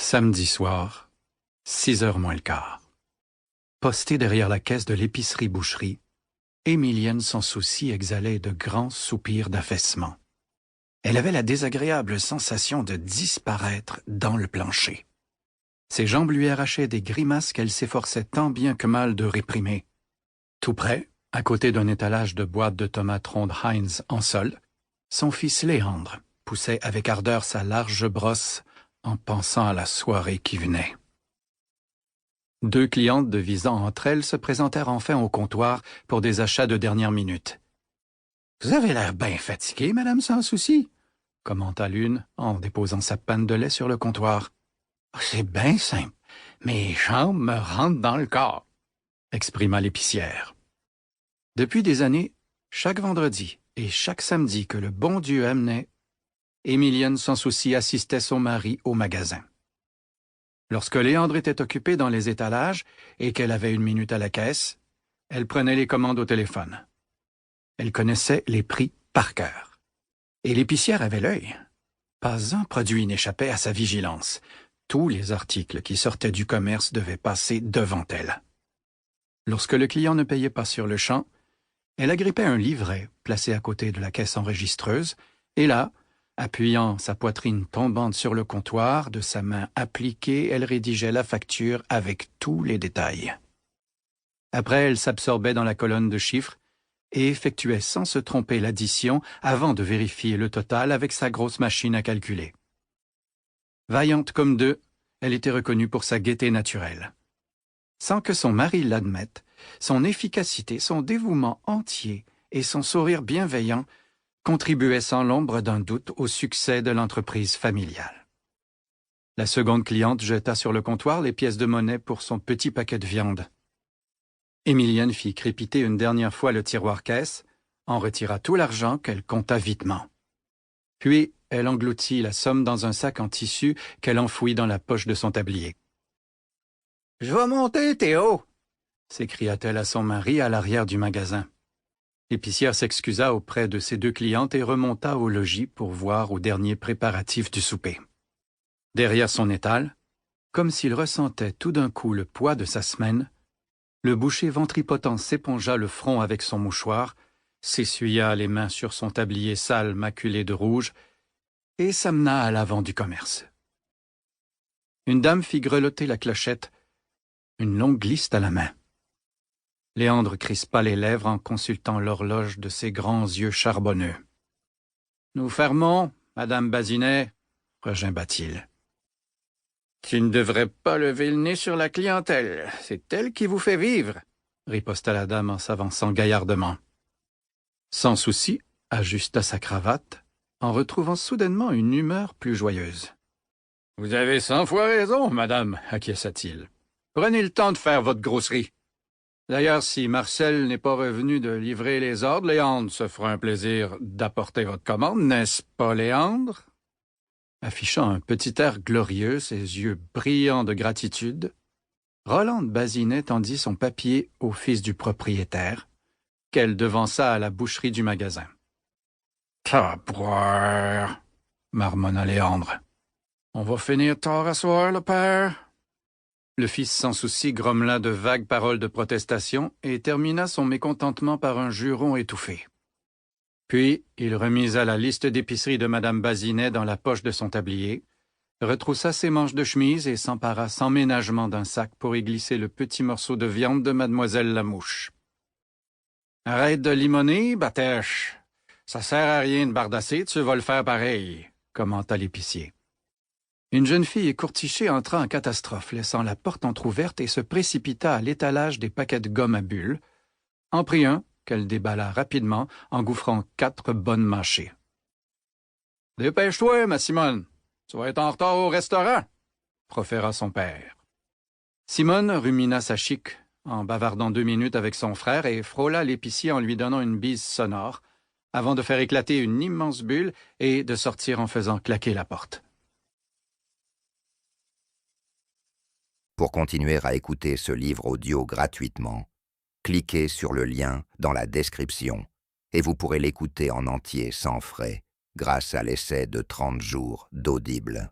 Samedi soir, 6h moins le quart. Postée derrière la caisse de l'épicerie-boucherie, Émilienne sans souci exhalait de grands soupirs d'affaissement. Elle avait la désagréable sensation de disparaître dans le plancher. Ses jambes lui arrachaient des grimaces qu'elle s'efforçait tant bien que mal de réprimer. Tout près, à côté d'un étalage de boîtes de tomates rondes Heinz en solde, son fils Léandre poussait avec ardeur sa large brosse en pensant à la soirée qui venait. Deux clientes devisant entre elles se présentèrent enfin au comptoir pour des achats de dernière minute. « Vous avez l'air bien fatiguée, madame sans souci, » commenta l'une en déposant sa panne de lait sur le comptoir. « C'est bien simple. Mes jambes me rentrent dans le corps, » exprima l'épicière. Depuis des années, chaque vendredi et chaque samedi que le bon Dieu amenait, Émilienne sans souci assistait son mari au magasin. Lorsque Léandre était occupé dans les étalages et qu'elle avait une minute à la caisse, elle prenait les commandes au téléphone. Elle connaissait les prix par cœur. Et l'épicière avait l'œil. Pas un produit n'échappait à sa vigilance. Tous les articles qui sortaient du commerce devaient passer devant elle. Lorsque le client ne payait pas sur le champ, elle agrippait un livret placé à côté de la caisse enregistreuse, et là, appuyant sa poitrine tombante sur le comptoir, de sa main appliquée, elle rédigeait la facture avec tous les détails. Après, elle s'absorbait dans la colonne de chiffres et effectuait sans se tromper l'addition avant de vérifier le total avec sa grosse machine à calculer. Vaillante comme deux, elle était reconnue pour sa gaieté naturelle. Sans que son mari l'admette, son efficacité, son dévouement entier et son sourire bienveillant contribuaient sans l'ombre d'un doute au succès de l'entreprise familiale. La seconde cliente jeta sur le comptoir les pièces de monnaie pour son petit paquet de viande. Émilienne fit crépiter une dernière fois le tiroir caisse, en retira tout l'argent qu'elle compta vitement. Puis, elle engloutit la somme dans un sac en tissu qu'elle enfouit dans la poche de son tablier. « Je vais monter, Théo !» s'écria-t-elle à son mari à l'arrière du magasin. L'épicière s'excusa auprès de ses deux clientes et remonta au logis pour voir aux derniers préparatifs du souper. Derrière son étal, comme s'il ressentait tout d'un coup le poids de sa semaine, le boucher ventripotent s'épongea le front avec son mouchoir, s'essuya les mains sur son tablier sale maculé de rouge et s'amena à l'avant du commerce. Une dame fit grelotter la clochette, une longue liste à la main. Léandre crispa les lèvres en consultant l'horloge de ses grands yeux charbonneux. « Nous fermons, madame Bazinet, » regimba-t-il. « Tu ne devrais pas lever le nez sur la clientèle, c'est elle qui vous fait vivre, » riposta la dame en s'avançant gaillardement. Sans souci, ajusta sa cravate, en retrouvant soudainement une humeur plus joyeuse. « Vous avez 100 fois raison, madame, » acquiesça-t-il. « Prenez le temps de faire votre grosserie. D'ailleurs, si Marcel n'est pas revenu de livrer les ordres, Léandre se fera un plaisir d'apporter votre commande, n'est-ce pas, Léandre? » Affichant un petit air glorieux, ses yeux brillants de gratitude, Rolande Bazinet tendit son papier au fils du propriétaire, qu'elle devança à la boucherie du magasin. « Tabouère !» marmonna Léandre. « On va finir tard à soir, le père ?» Le fils sans souci grommela de vagues paroles de protestation et termina son mécontentement par un juron étouffé. Puis, il remisa la liste d'épicerie de madame Bazinet dans la poche de son tablier, retroussa ses manches de chemise et s'empara sans ménagement d'un sac pour y glisser le petit morceau de viande de mademoiselle Lamouche. « Arrête de limoner, Batèche. Ça sert à rien de bardasser, tu vas le faire pareil, » commenta l'épicier. Une jeune fille écourtichée entra en catastrophe, laissant la porte entr'ouverte et se précipita à l'étalage des paquets de gomme à bulles, en prit un qu'elle déballa rapidement, engouffrant 4 bonnes mâchées. « Dépêche-toi, ma Simone, tu vas être en retard au restaurant, » proféra son père. Simone rumina sa chic, en bavardant 2 minutes avec son frère et frôla l'épicier en lui donnant une bise sonore, avant de faire éclater une immense bulle et de sortir en faisant claquer la porte. Pour continuer à écouter ce livre audio gratuitement, cliquez sur le lien dans la description et vous pourrez l'écouter en entier sans frais grâce à l'essai de 30 jours d'Audible.